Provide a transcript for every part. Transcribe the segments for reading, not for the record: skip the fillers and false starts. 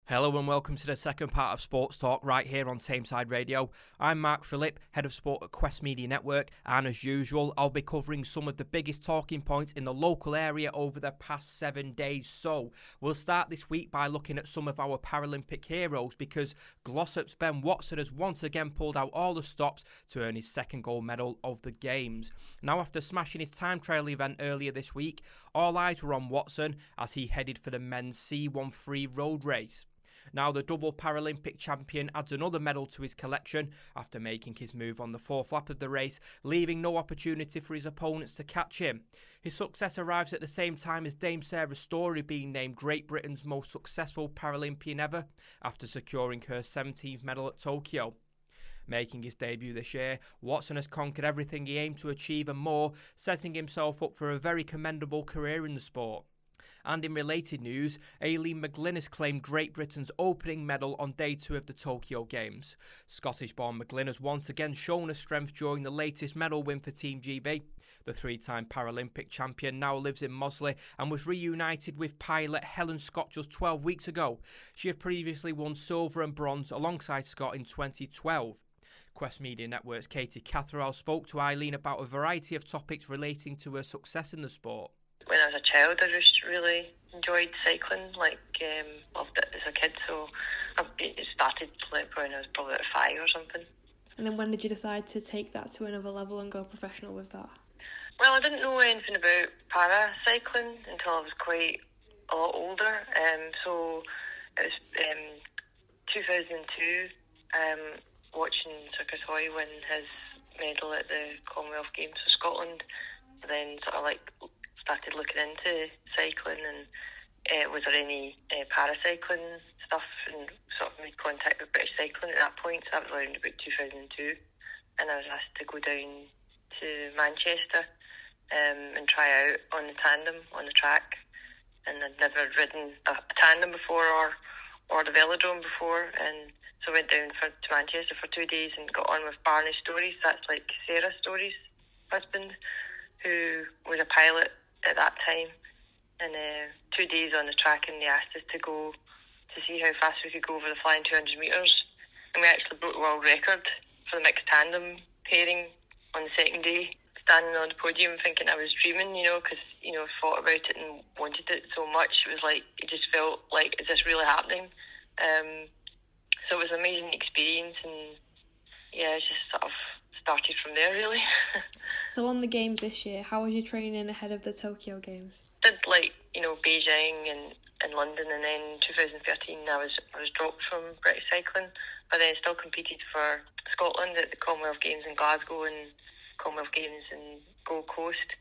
Hello and welcome to the second part of Sports Talk right here on Tameside Radio. I'm Mark Phillip, Head of Sport at Quest Media Network, and as usual, I'll be covering some of the biggest talking points in the local area over the past 7 days. So, we'll start this week by looking at some of our Paralympic heroes because Glossop's Ben Watson has once again pulled out all the stops to earn his second gold medal of the Games. Now, after smashing his time trial event earlier this week, all eyes were on Watson as he headed for the men's C13 road race. Now, the double Paralympic champion adds another medal to his collection after making his move on the fourth lap of the race, leaving no opportunity for his opponents to catch him. His success arrives at the same time as Dame Sarah Storey being named Great Britain's most successful Paralympian ever after securing her 17th medal at Tokyo. Making his debut this year, Watson has conquered everything he aimed to achieve and more, setting himself up for a very commendable career in the sport. And in related news, Aileen McGlynn claimed Great Britain's opening medal on day 2 of the Tokyo Games. Scottish-born McGlynn has once again shown her strength during the latest medal win for Team GB. The three-time Paralympic champion now lives in Moseley and was reunited with pilot Helen Scott just 12 weeks ago. She had previously won silver and bronze alongside Scott in 2012. Quest Media Network's Katie Catherall spoke to Aileen about a variety of topics relating to her success in the sport. When I was a child, I just really enjoyed cycling, loved it as a kid, so it started when I was probably about 5 or something. And then when did you decide to take that to another level and go professional with that? Well, I didn't know anything about paracycling until I was quite a lot older, so it was 2002, watching Circus Hoy win his medal at the Commonwealth Games for Scotland, and then started looking into cycling and was there any paracycling stuff, and sort of made contact with British Cycling at that point. So that was around about 2002, and I was asked to go down to Manchester and try out on the tandem on the track, and I'd never ridden a tandem before or the velodrome before, and so I went down to Manchester for 2 days and got on with Barney Stories. That's like Sarah Stories' husband, who was a pilot at that time, and 2 days on the track, and they asked us to go to see how fast we could go over the flying 200 metres, and we actually broke the world record for the mixed tandem pairing on the second day, standing on the podium thinking I was dreaming, because I thought about it and wanted it so much. It was like, it just felt like, is this really happening? So it was an amazing experience, and it just sort of started from there, really. So on the Games this year, how was your training ahead of the Tokyo Games? Did Beijing and London, and then 2013 I was dropped from British Cycling, but then still competed for Scotland at the Commonwealth Games in Glasgow and Commonwealth Games in Gold Coast,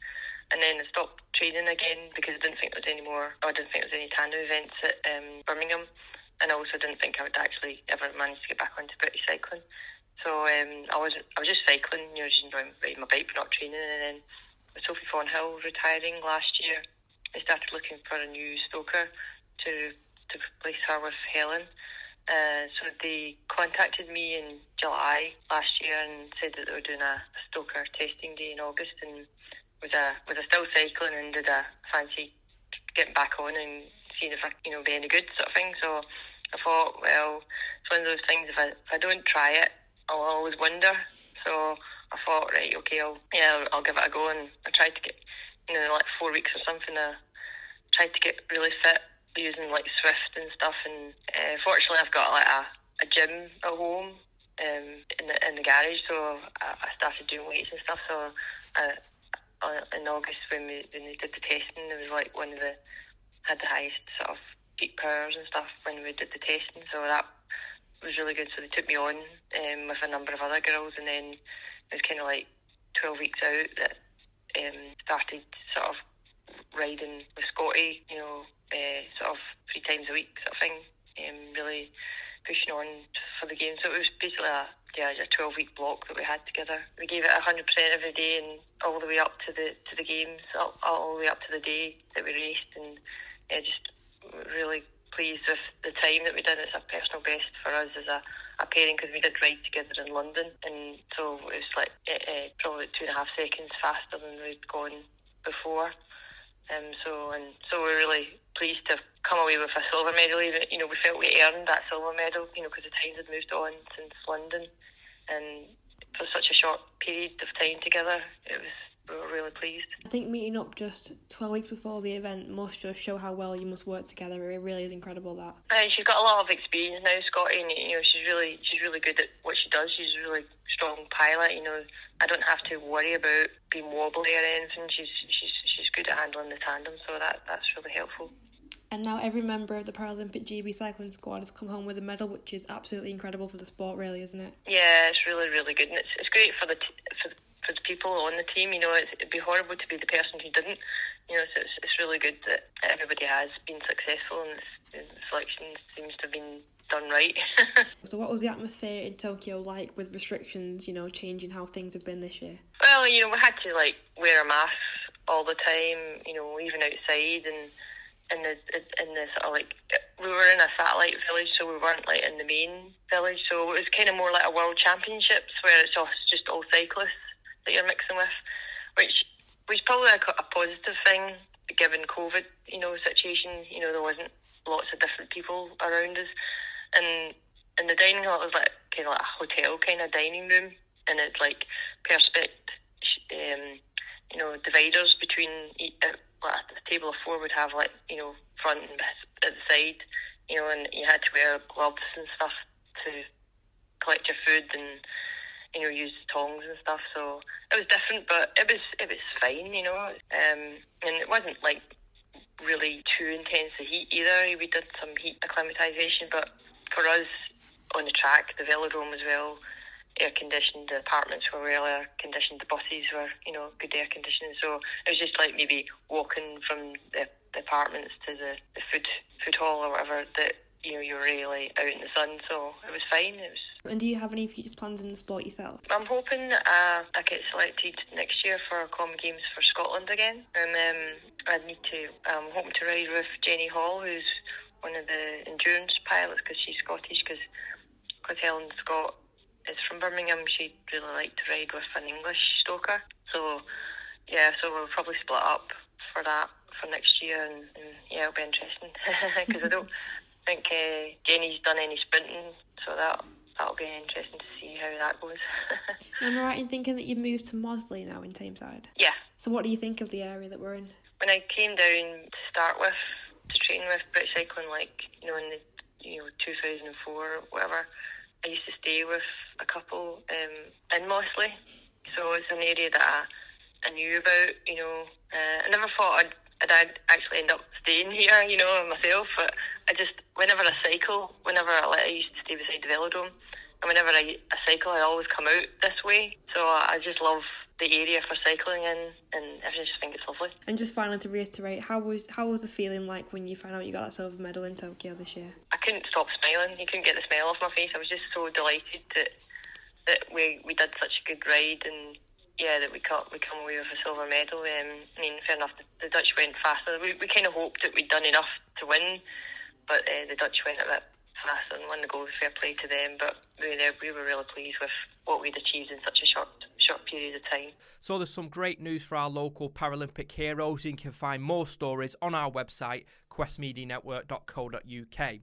and then I stopped training again because I didn't think there was any tandem events at Birmingham, and I also didn't think I would actually ever manage to get back onto British Cycling. So I was just cycling, just enjoying riding my bike but not training. And then with Sophie Thornhill retiring last year, I started looking for a new stoker to replace her with Helen. So they contacted me in July last year and said that they were doing a stoker testing day in August, and was I still cycling and did a fancy getting back on and seeing if I be any good sort of thing. So I thought, well, it's one of those things, if I don't try it, I'll always wonder. So I thought, right, okay, I'll give it a go. And I tried to get, 4 weeks or something, I tried to get really fit using Swift and stuff. And fortunately, I've got a gym at home in the garage, so I started doing weights and stuff. So in August, when they did the testing, it was had the highest sort of peak powers and stuff when we did the testing. So that was really good. So they took me on with a number of other girls, and then it was kind of 12 weeks out that started sort of riding with Scotty, sort of 3 times a week sort of thing, really pushing on for the game. So it was basically a 12-week block that we had together. We gave it 100% every day, and all the way up to the games, all the way up to the day that we raced, and just really pleased with the time that we did. It's a personal best for us as a pairing, because we did ride together in London, and so it was probably 2.5 seconds faster than we'd gone before. So we're really pleased to come away with a silver medal. Even, we felt we earned that silver medal, because the times had moved on since London, and for such a short period of time together, we were really pleased. I think meeting up just 12 weeks before the event must just show how well you must work together. It really is incredible that. She's got a lot of experience now, Scotty, and she's really good at what she does. She's a really strong pilot. I don't have to worry about being wobbly or anything. She's good at handling the tandem, so that's really helpful. And now every member of the Paralympic GB cycling squad has come home with a medal, which is absolutely incredible for the sport, really, isn't it? Yeah, it's really, really good, and it's great for the people on the team. It'd be horrible to be the person who didn't. So it's really good that everybody has been successful, and the selection seems to have been done right. So what was the atmosphere in Tokyo like with restrictions, changing how things have been this year? Well, we had to wear a mask all the time, even outside, and in the sort of we were in a satellite village, so we weren't in the main village, so it was kind of more like a world championships where it's just all cyclists that you're mixing with, which was probably a positive thing given COVID, situation. There wasn't lots of different people around us, and in the dining hall it was kind of like a hotel kind of dining room, and it's dividers between a table of four would have front and at the side, and you had to wear gloves and stuff to collect your food and use tongs and stuff. So it was different, but it was fine, and it wasn't really too intense the heat either. We did some heat acclimatisation, but for us on the track, the velodrome as well, air conditioned, the apartments were well air conditioned, the buses were good air conditioning, so it was just maybe walking from the apartments to the food hall or whatever, that you were really out in the sun, so it was fine. And do you have any future plans in the sport yourself? I'm hoping I get selected next year for Common Games for Scotland again, and I'm hoping to ride with Jenny Hall, who's one of the endurance pilots, because she's Scottish, because Helen Scott is from Birmingham. She'd really like to ride with an English stoker, so we'll probably split up for that for next year, and it'll be interesting, because I don't think Jenny's done any sprinting, so that'll be interesting to see how that goes. Am I right in thinking that you've moved to Mosley now in Tameside? Yeah. So what do you think of the area that we're in? When I came down to start with, to train with British Cycling, in the 2004 or whatever, I used to stay with a couple in Mosley, so it's an area that I knew about. I never thought I'd actually end up staying here, myself, but whenever I cycle, I used to stay beside the velodrome, and whenever I cycle, I always come out this way, so I just love the area for cycling in, and I just think it's lovely. And just finally, to reiterate, how was the feeling like when you found out you got that silver medal in Tokyo this year? I couldn't stop smiling. You couldn't get the smile off my face. I was just so delighted that we did such a good ride, and that we come away with a silver medal. Fair enough, the Dutch went faster. We kind of hoped that we'd done enough to win, but the Dutch went a bit faster and won the gold. Fair play to them, but we were really pleased with what we'd achieved in such a short period of time. So there's some great news for our local Paralympic heroes. You can find more stories on our website, questmedianetwork.co.uk.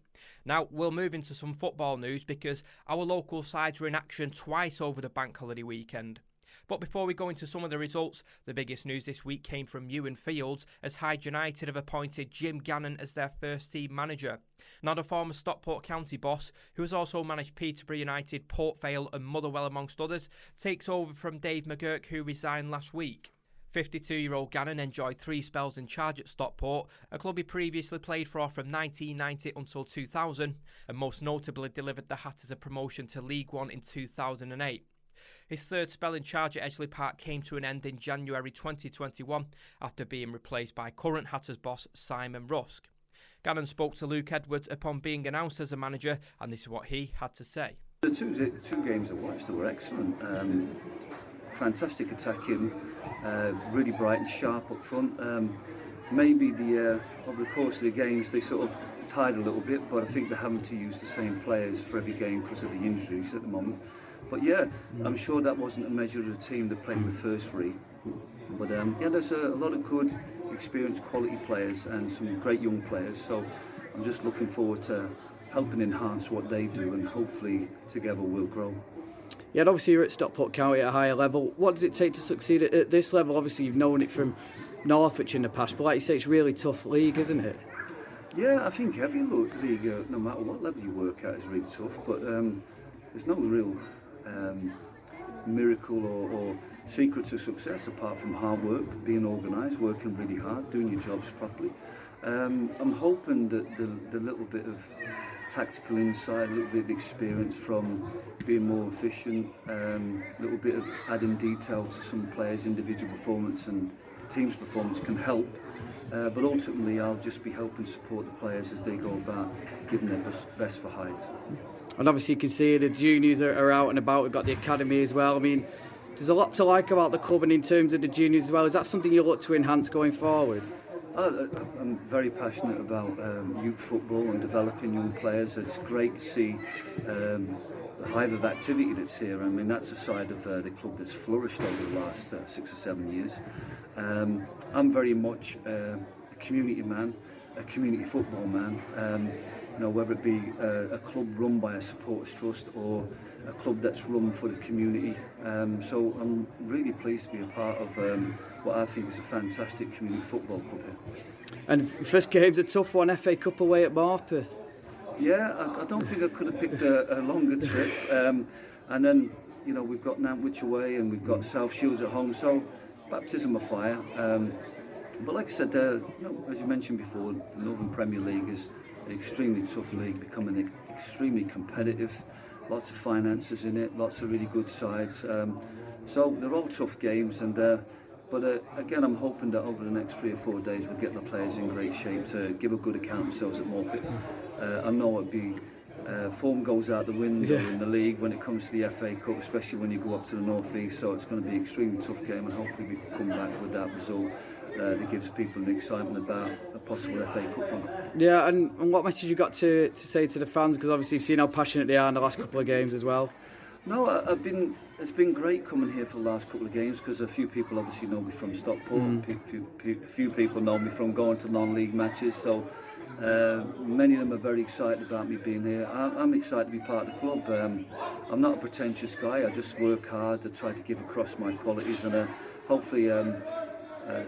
Now we'll move into some football news, because our local sides were in action twice over the bank holiday weekend. But before we go into some of the results, the biggest news this week came from Ewan Fields, as Hyde United have appointed Jim Gannon as their first team manager. Now the former Stockport County boss, who has also managed Peterborough United, Port Vale and Motherwell amongst others, takes over from Dave McGurk, who resigned last week. 52-year-old Gannon enjoyed 3 spells in charge at Stockport, a club he previously played for from 1990 until 2000, and most notably delivered the Hatters a promotion to League One in 2008. His third spell in charge at Edgeley Park came to an end in January 2021 after being replaced by current Hatters boss Simon Rusk. Gannon spoke to Luke Edwards upon being announced as a manager, and this is what he had to say. The two games I watched were excellent. Fantastic attacking, really bright and sharp up front. Maybe over the course of the games they sort of tied a little bit, but I think they're having to use the same players for every game because of the injuries at the moment. But I'm sure that wasn't a measure of the team that played in the first 3. But there's a lot of good experienced quality players and some great young players. So I'm just looking forward to helping enhance what they do, and hopefully together we'll grow. Yeah, and obviously you're at Stockport County at a higher level. What does it take to succeed at this level? Obviously you've known it from Northwich in the past, but like you say, it's a really tough league, isn't it? Yeah, I think every league, no matter what level you work at, is really tough, but there's no real miracle or secret to success apart from hard work, being organised, working really hard, doing your jobs properly. I'm hoping that the little bit of tactical insight, a little bit of experience from being more efficient, a little bit of adding detail to some players' individual performance and the team's performance can help. But ultimately I'll just be helping support the players as they go about giving their best for Hyde. And obviously you can see the juniors are out and about. We've got the academy as well. I mean, there's a lot to like about the club, and in terms of the juniors as well. Is that something you look to enhance going forward? I'm very passionate about youth football and developing young players. It's great to see the hive of activity that's here. I mean, that's a side of the club that's flourished over the last 6 or 7 years. I'm very much a community man, a community football man. You know, whether it be a club run by a supporters trust or a club that's run for the community. So I'm really pleased to be a part of what I think is a fantastic community football club here. And first game's a tough one, FA Cup away at Morpeth. Yeah, I don't think I could have picked a longer trip. And then, you know, we've got Nantwich away and we've got South Shields at home, so baptism of fire. But like I said, you know, as you mentioned before, the Northern Premier League is an extremely tough league, becoming extremely competitive. Lots of finances in it, lots of really good sides. So they're all tough games, and but again, I'm hoping that over the next 3 or 4 days we'll get the players in great shape to give a good account of themselves at Morpeth. I know it'd be form goes out the window in the league when it comes to the FA Cup, especially when you go up to the North East. So it's going to be an extremely tough game, and hopefully we can come back with that result. That gives people an excitement about a possible FA Cup run. Yeah, and what message you got to say to the fans? Because obviously you've seen how passionate they are in the last couple of games as well. No, it's been great coming here for the last couple of games, because a few people obviously know me from Stockport. A few people know me from going to non-league matches. So many of them are very excited about me being here. I'm excited to be part of the club. I'm not a pretentious guy. I just work hard to try to give across my qualities, and hopefully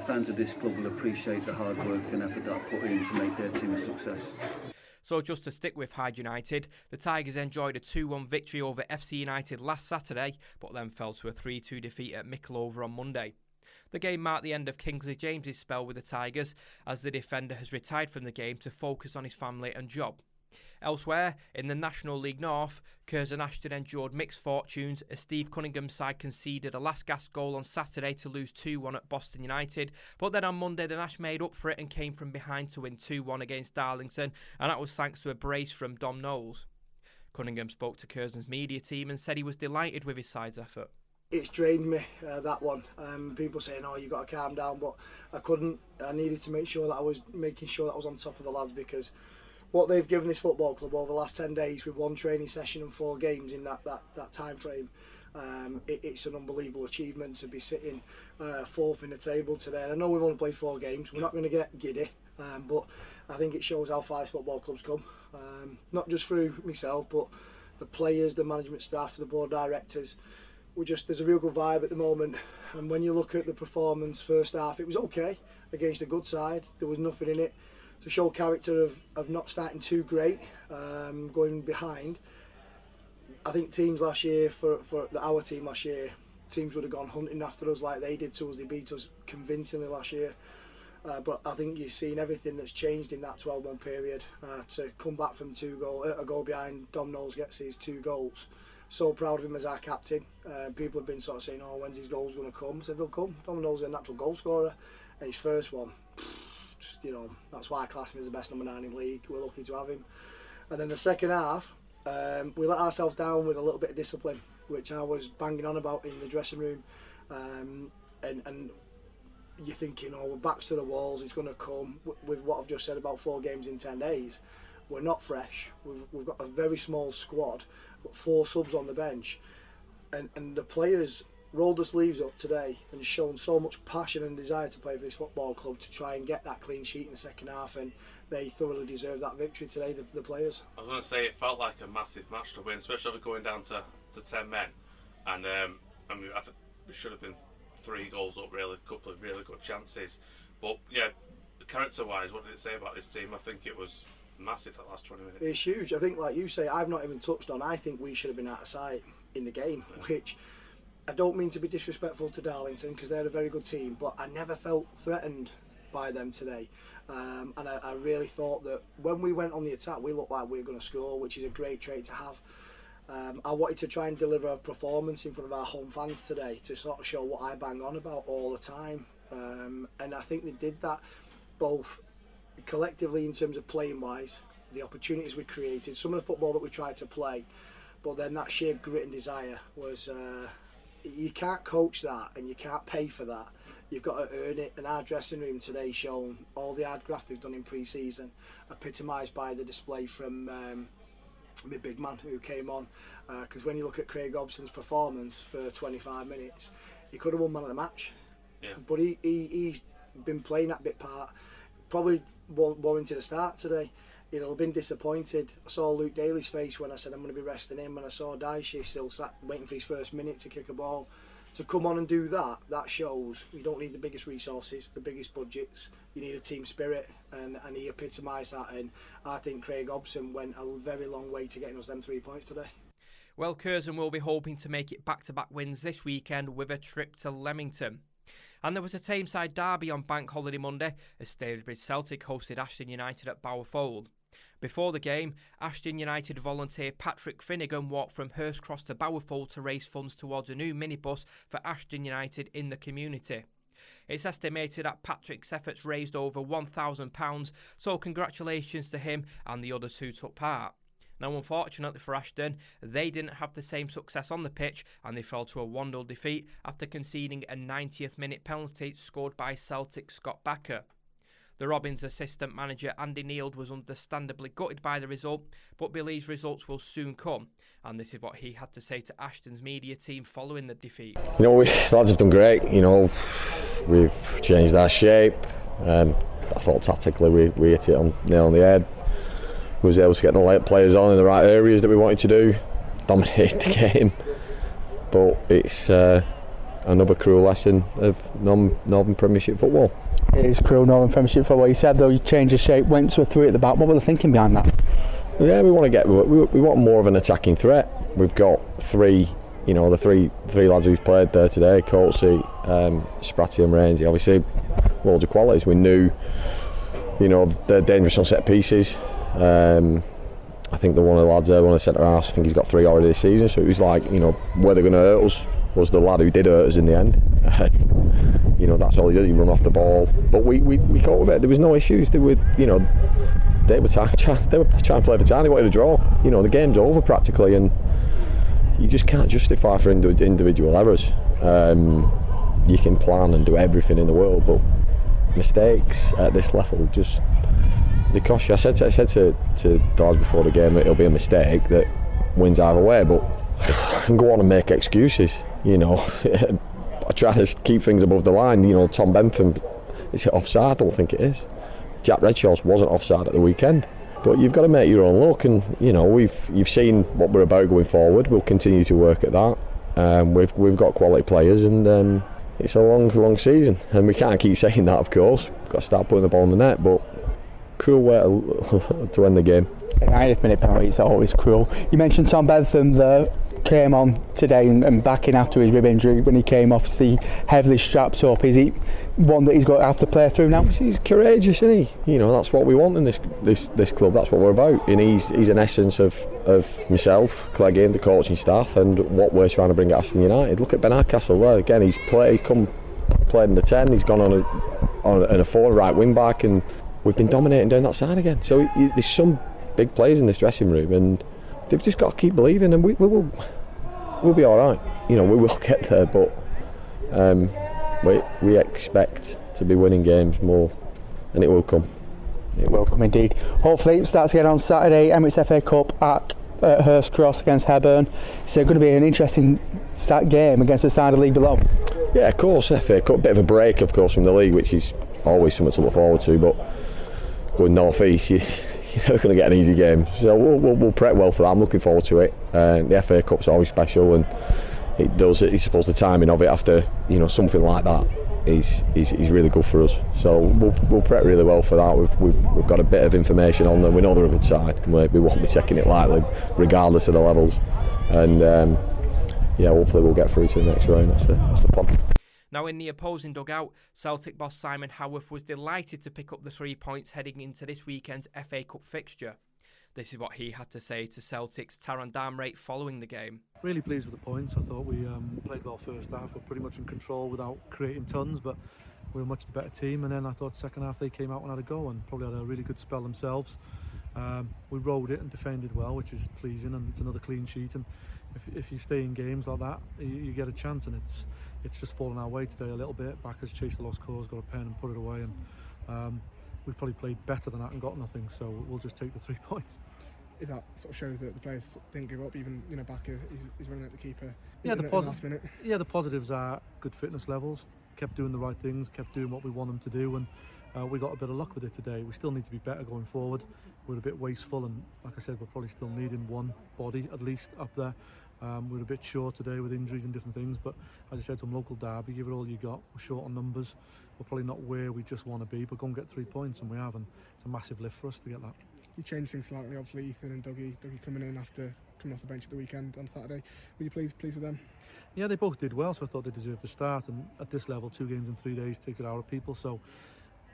fans of this club will appreciate the hard work and effort that I put in to make their team a success. So just to stick with Hyde United, the Tigers enjoyed a 2-1 victory over FC United last Saturday, but then fell to a 3-2 defeat at Mickleover on Monday. The game marked the end of Kingsley James's spell with the Tigers, as the defender has retired from the game to focus on his family and job. Elsewhere, in the National League North, Curzon Ashton endured mixed fortunes as Steve Cunningham's side conceded a last-gasp goal on Saturday to lose 2-1 at Boston United, but then on Monday the Nash made up for it and came from behind to win 2-1 against Darlington, and that was thanks to a brace from Dom Knowles. Cunningham spoke to Curzon's media team and said he was delighted with his side's effort. It's drained me, that one. People saying, oh, you've got to calm down, but I couldn't. I needed to make sure that I was on top of the lads, because what they've given this football club over the last 10 days with 1 training session and 4 games in that time frame, it's an unbelievable achievement to be sitting 4th in the table today. And I know we've only played 4 games, we're not going to get giddy, but I think it shows how far this football club's come, not just through myself, but the players, the management staff, the board directors. There's a real good vibe at the moment, and when you look at the performance first half, it was okay against a good side. There was nothing in it to show character of not starting too great, going behind. I think teams last year, for our team last year, teams would have gone hunting after us like they did to us. They beat us convincingly last year. But I think you've seen everything that's changed in that 12-month period. To come back from a goal behind, Dom Knowles gets his 2 goals. So proud of him as our captain. People have been sort of saying, oh, when's his goals going to come? I said, they'll come. Dom Knowles is a natural goal scorer, and his first one, you know, that's why I class him as the best number 9 in the league. We're lucky to have him. And then the second half, we let ourselves down with a little bit of discipline, which I was banging on about in the dressing room. And you're thinking, oh, we're backs to the walls, it's going to come. With what I've just said about 4 games in 10 days, we're not fresh. We've got a very small squad, but 4 subs on the bench. And the players rolled the sleeves up today and shown so much passion and desire to play for this football club to try and get that clean sheet in the second half, and they thoroughly deserve that victory today, the players. I was going to say, it felt like a massive match to win, especially with going down to 10 men, and I mean, I think we should have been 3 goals up, really, a couple of really good chances, but yeah, character wise, what did it say about this team? I think it was massive that last 20 minutes. It's huge. I think, like you say, I've not even touched on, I think we should have been out of sight in the game, which I don't mean to be disrespectful to Darlington because they're a very good team, but I never felt threatened by them today. And I really thought that when we went on the attack, we looked like we were going to score, which is a great trait to have. I wanted to try and deliver a performance in front of our home fans today to sort of show what I bang on about all the time. And I think they did that both collectively in terms of playing wise, the opportunities we created, some of the football that we tried to play, but then that sheer grit and desire was, you can't coach that and you can't pay for that. You've got to earn it, and our dressing room today shown all the hard graft they've done in pre-season, epitomised by the display from my big man who came on, because when you look at Craig Hobson's performance for 25 minutes, he could have won man of the match. Yeah. But he's been playing that bit part, probably warranted a start today. He'll have been disappointed. I saw Luke Daly's face when I said I'm going to be resting him, and I saw Daishi still sat waiting for his first minute to kick a ball. To come on and do that, that shows you don't need the biggest resources, the biggest budgets. You need a team spirit, and he epitomised that. And I think Craig Hobson went a very long way to getting us them 3 points today. Well, Curzon will be hoping to make it back-to-back wins this weekend with a trip to Leamington. And there was a Tameside derby on Bank Holiday Monday as Stalybridge Celtic hosted Ashton United at Bowerfold. Before the game, Ashton United volunteer Patrick Finnegan walked from Hurstcross to Bowerfold to raise funds towards a new minibus for Ashton United in the community. It's estimated that Patrick's efforts raised over £1,000, so congratulations to him and the others who took part. Now, unfortunately for Ashton, they didn't have the same success on the pitch and they fell to a 1-0 defeat after conceding a 90th minute penalty scored by Celtic's Scott Backer. The Robins assistant manager Andy Neild was understandably gutted by the result, but believes results will soon come. And this is what he had to say to Ashton's media team following the defeat. The lads have done great. We've changed our shape. I thought tactically we hit it on nail on the head. We was able to get the players on in the right areas that we wanted to do. Dominated the game, but it's another cruel lesson of Northern Premiership football. It is cruel Northern Premiership football. You said though you changed the shape, went to a 3 at the back. What were the thinking behind that? Yeah, we want more of an attacking threat. We've got 3, the three lads who've played there today, Coatsy, Spratty and Rainsy, obviously loads of qualities. We knew, they're dangerous on set pieces. I think one of the lads there, one of the centre halves, I think he's got 3 already this season, so it was like, where they're going to hurt us was the lad who did hurt us in the end. That's all he did, he run off the ball, but we caught with it. There was no issues. They were trying to play for time. They wanted to draw. The game's over practically, and you just can't justify for individual errors. You can plan and do everything in the world, but mistakes at this level just they cost you. I said to the lads before the game that it'll be a mistake that wins either way, but I can go on and make excuses. I try to keep things above the line. Tom Bentham, is it offside? I don't think it is. Jack Redshaw's wasn't offside at the weekend. But you've got to make your own luck, and you've seen what we're about going forward. We'll continue to work at that. We've got quality players, and it's a long season, and we can't keep saying that. Of course, we've got to start putting the ball in the net. But cruel way to end the game. A 90th minute penalty is always cruel. You mentioned Tom Bentham there. Came on today and backing after his rib injury when he came off, see heavily strapped up. Is he one that he's got to have to play through now? He's courageous, isn't he? That's what we want in this club. That's what we're about. And he's an essence of myself, Clegg, and the coaching staff, and what we're trying to bring at Ashton United. Look at Ben Hardcastle there again. He's played in the 10. He's gone on a 4 right wing back, and we've been dominating down that side again. So there's some big players in this dressing room, and they've just got to keep believing, and we'll be all right. We will get there, but we expect to be winning games more, and it will come. It will come indeed. Hopefully it starts again on Saturday. Emirates FA Cup at at Hurst Cross against Hebburn. So it's going to be an interesting game against the side of the league below. Yeah, of course, FA Cup, a bit of a break, of course, from the league, which is always something to look forward to, but going North East, you're not going to get an easy game. So we'll prep well for that. I'm looking forward to it. The FA Cup's always special, and I suppose the timing of it after something like that is really good for us. So we'll prep really well for that. We've got a bit of information on them. We know they're a good side, and we won't be taking it lightly, regardless of the levels. And hopefully we'll get through to the next round. That's the plan. Now, in the opposing dugout, Celtic boss Simon Howarth was delighted to pick up the 3 points heading into this weekend's FA Cup fixture. This is what he had to say to Celtic's Taran Damrate following the game. Really pleased with the points. I thought we played well first half. We're pretty much in control without creating tons, but we were much the better team. And then I thought second half they came out and had a go and probably had a really good spell themselves. We rode it and defended well, which is pleasing, and it's another clean sheet. And if you stay in games like that, you get a chance, and it's just fallen our way today a little bit. Backers chased the lost cause, got a pen and put it away, and we've probably played better than that and got nothing, so we'll just take the 3 points. Is that sort of shows that the players didn't give up, even Backer he's running at the keeper in the last minute? Yeah, the positives are good fitness levels, kept doing the right things, kept doing what we want them to do, and we got a bit of luck with it today. We still need to be better going forward. We're a bit wasteful, and like I said, we're probably still needing one body at least up there. We're a bit short today with injuries and different things, but as I said to them, local derby, give it all you got. We're short on numbers. We're probably not where we just want to be, but go and get 3 points, and we have, and it's a massive lift for us to get that. You changed things slightly, obviously Ethan and Dougie coming in after coming off the bench at the weekend on Saturday. Were you pleased with them? Yeah, they both did well, so I thought they deserved to start, and at this level 2 games in 3 days takes it out of people, so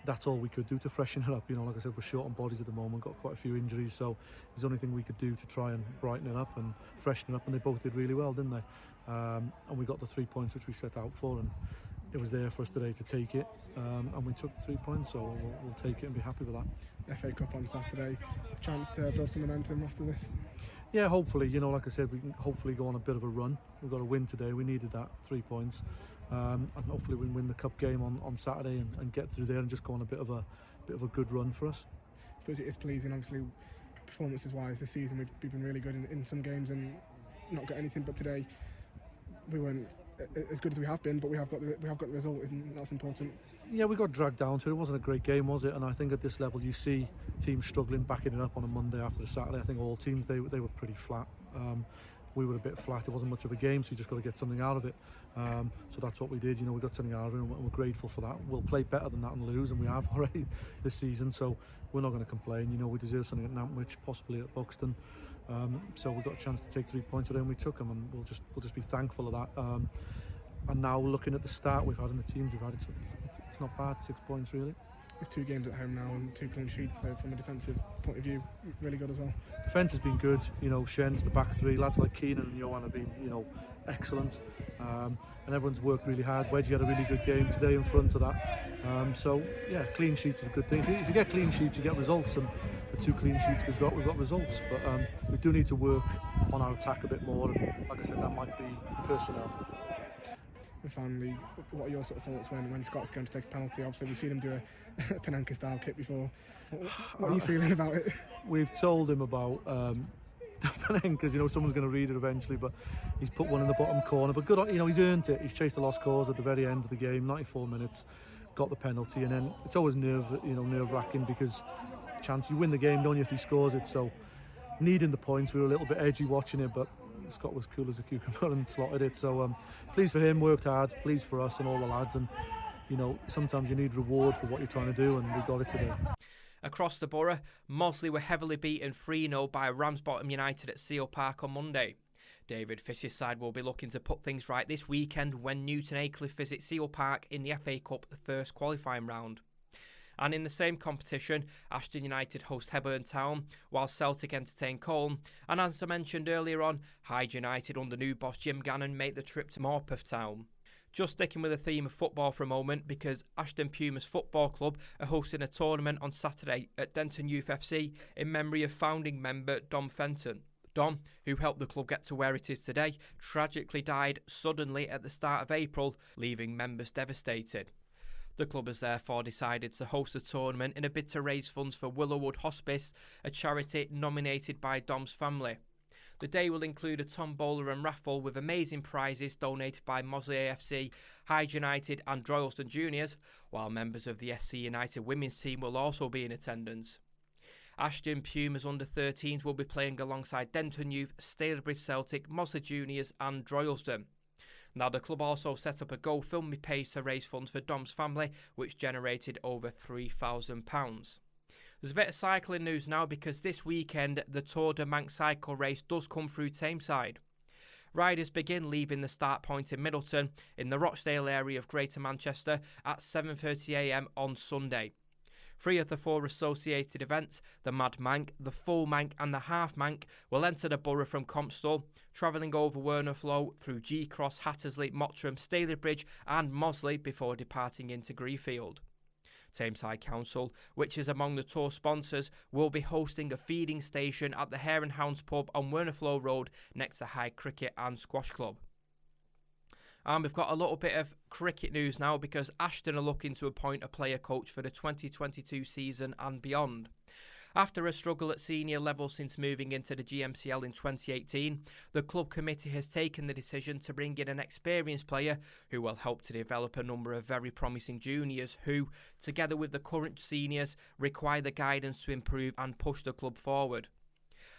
that's all we could do to freshen it up. Like I said, we're short on bodies at the moment, got quite a few injuries, so it's the only thing we could do to try and brighten it up and freshen it up, and they both did really well, didn't they? And we got the 3 points which we set out for, and it was there for us today to take it, and we took the 3 points, so we'll take it and be happy with that. FA Cup on Saturday, a chance to build some momentum after this? Yeah, hopefully, like I said, we can hopefully go on a bit of a run. We've got a win today, we needed that 3 points, and hopefully we can win the cup game on Saturday and get through there and just go on a bit of a good run for us. I suppose it is pleasing, obviously, performances wise this season we've been really good in some games and not got anything, but today we weren't as good as we have been, but we have got the result, and that's important. Yeah, we got dragged down to it. It wasn't a great game, was it? And I think at this level you see teams struggling, backing it up on a Monday after the Saturday. I think all teams they were pretty flat. We were a bit flat. It wasn't much of a game, so you just got to get something out of it. So that's what we did. We got something out of it, and we're grateful for that. We'll play better than that and lose, and we have already this season. So we're not going to complain. We deserve something at Nantwich, possibly at Buxton. So we got a chance to take 3 points today, and we took them, and we'll just be thankful of that. And now looking at the start we've had in the teams we've had, it's not bad. 6 points really. There's 2 games at home now and 2 clean sheets, so from a defensive point of view, really good as well. Defence has been good. Shen's the back 3 lads like Keenan and Johan have been excellent, and everyone's worked really hard. Wedgie had a really good game today in front of that. So yeah, clean sheets is a good thing. If you get clean sheets, you get results, and the 2 clean sheets we've got results. But we do need to work on our attack a bit more, and like I said, that might be personnel. And finally, what are your sort of thoughts when Scott's going to take a penalty? Obviously we've seen him do a Panenka style kick before. What are you feeling about it? We've told him about the Panenkas, someone's going to read it eventually, but he's put one in the bottom corner. But good, he's earned it. He's chased the lost cause at the very end of the game, 94 minutes, got the penalty, and then it's always nerve-wracking because chance you win the game, don't you, if he scores it? So needing the points, we were a little bit edgy watching it, but Scott was cool as a cucumber and slotted it. So pleased for him, worked hard, pleased for us and all the lads, and sometimes you need reward for what you're trying to do, and we got it today. Across the borough, Mossley were heavily beaten 3-0 by Ramsbottom United at Seal Park on Monday. David Fish's side will be looking to put things right this weekend when Newton Aycliffe visit Seal Park in the FA Cup first qualifying round. And in the same competition, Ashton United host Hebburn Town, while Celtic entertain Colne. And as I mentioned earlier on, Hyde United under new boss Jim Gannon make the trip to Morpeth Town. Just sticking with the theme of football for a moment, because Ashton Pumas Football Club are hosting a tournament on Saturday at Denton Youth FC in memory of founding member Dom Fenton. Dom, who helped the club get to where it is today, tragically died suddenly at the start of April, leaving members devastated. The club has therefore decided to host the tournament in a bid to raise funds for Willowwood Hospice, a charity nominated by Dom's family. The day will include a tombola and raffle with amazing prizes donated by Mosley AFC, Hyde United and Droylsden Juniors, while members of the SC United women's team will also be in attendance. Ashton Pumas under-13s will be playing alongside Denton Youth, Stalybridge Celtic, Mosley Juniors and Droylsden. Now, the club also set up a GoFundMe page to raise funds for Dom's family, which generated over £3,000. There's a bit of cycling news now because this weekend the Tour de Manx cycle race does come through Tameside. Riders begin leaving the start point in Middleton in the Rochdale area of Greater Manchester at 7:30am on Sunday. 3 of the 4 associated events, the Mad Mank, the Full Mank and the Half Mank, will enter the borough from Compstall, travelling over Werner Flow through G-Cross, Hattersley, Mottram, Stalybridge and Mosley before departing into Greefield. Tameside Council, which is among the tour sponsors, will be hosting a feeding station at the Hare and Hounds pub on Werner Flow Road next to Hyde Cricket and Squash Club. And we've got a little bit of cricket news now because Ashton are looking to appoint a player coach for the 2022 season and beyond. After a struggle at senior level since moving into the GMCL in 2018, the club committee has taken the decision to bring in an experienced player who will help to develop a number of very promising juniors who, together with the current seniors, require the guidance to improve and push the club forward.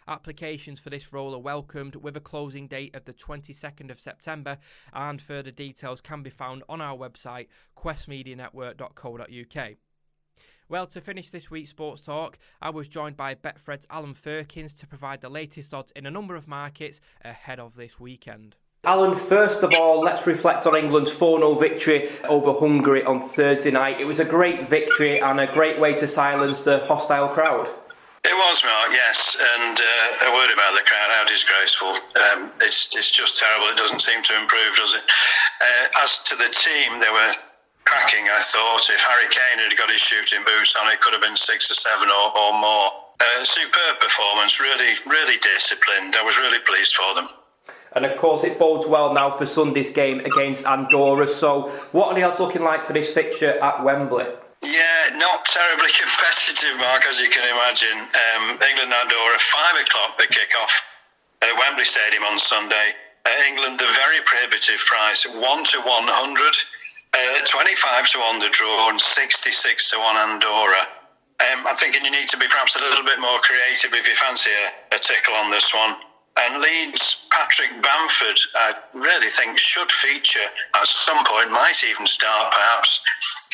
Applications for this role are welcomed with a closing date of the 22nd of September, and further details can be found on our website questmedianetwork.co.uk. Well, to finish this week's Sports Talk, I was joined by Betfred's Alan Firkins to provide the latest odds in a number of markets ahead of this weekend. Alan, first of all, let's reflect on England's 4-0 victory over Hungary on Thursday night. It was a great victory and a great way to silence the hostile crowd. It was, Mark, yes, and a word about the crowd, how disgraceful. It's just terrible. It doesn't seem to improve, does it? As to the team, they were cracking, I thought. If Harry Kane had got his shooting boots on, it could have been 6 or 7 or more. Superb performance, really, really disciplined. I was really pleased for them. And of course it bodes well now for Sunday's game against Andorra. So what are the odds looking like for this fixture at Wembley? Yeah, not terribly competitive, Mark, as you can imagine. England Andorra, 5 o'clock the kick-off at Wembley Stadium on Sunday. England, the very prohibitive price, 1 to 100, 25 to 1 the draw, and 66 to 1 Andorra. I'm thinking you need to be perhaps a little bit more creative if you fancy a tickle on this one. And Leeds' Patrick Bamford, I really think should feature at some point, might even start perhaps.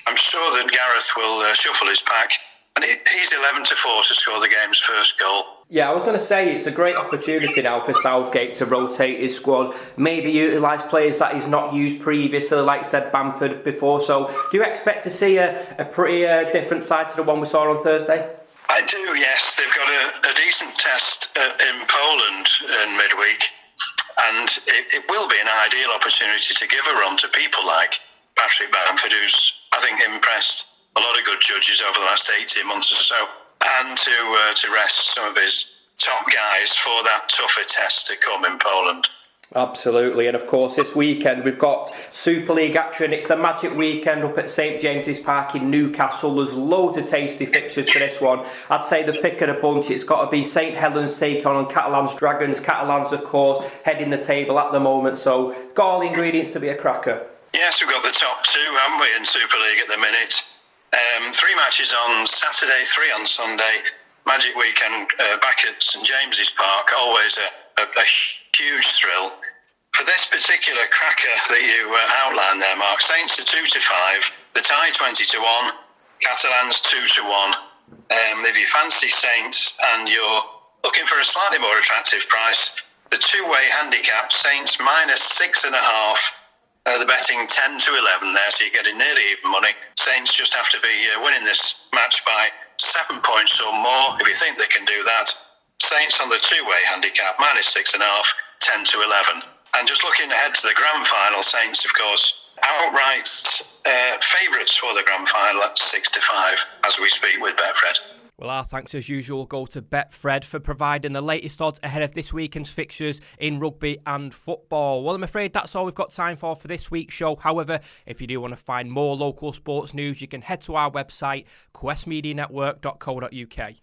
I'm sure that Gareth will shuffle his pack, and he's 11 to 4 to score the game's first goal. Yeah, I was going to say it's a great opportunity now for Southgate to rotate his squad, maybe utilise players that he's not used previously, like said Bamford before. So do you expect to see a pretty different side to the one we saw on Thursday? I do, yes. They've got a decent test in Poland in midweek, and it will be an ideal opportunity to give a run to people like Patrick Bamford, who's, I think, impressed a lot of good judges over the last 18 months or so, and to rest some of his top guys for that tougher test to come in Poland. Absolutely, and of course this weekend we've got Super League action. It's the Magic Weekend up at St James's Park in Newcastle. There's loads of tasty fixtures for this one. I'd say the pick of the bunch, it's got to be St Helens taking on Catalans Dragons. Catalans, of course, heading the table at the moment, so got all the ingredients to be a cracker. Yes, we've got the top 2, haven't we, in Super League at the minute. 3 matches on Saturday, 3 on Sunday. Magic Weekend back at St James's Park, always a huge thrill. For this particular cracker that you outlined there, Mark, Saints are 2 to 5, the tie 20 to 1, Catalans 2 to 1. If you fancy Saints and you're looking for a slightly more attractive price, the two-way handicap, Saints -6.5. The betting 10 to 11 there, so you're getting nearly even money. Saints just have to be winning this match by 7 points or more. If you think they can do that, Saints on the two-way handicap, -6.5, 10 to 11. And just looking ahead to the grand final, Saints, of course, outright favourites for the grand final at 6 to 5 as we speak with Betfred. Well, our thanks as usual go to Betfred for providing the latest odds ahead of this weekend's fixtures in rugby and football. Well, I'm afraid that's all we've got time for this week's show. However, if you do want to find more local sports news, you can head to our website, questmedianetwork.co.uk.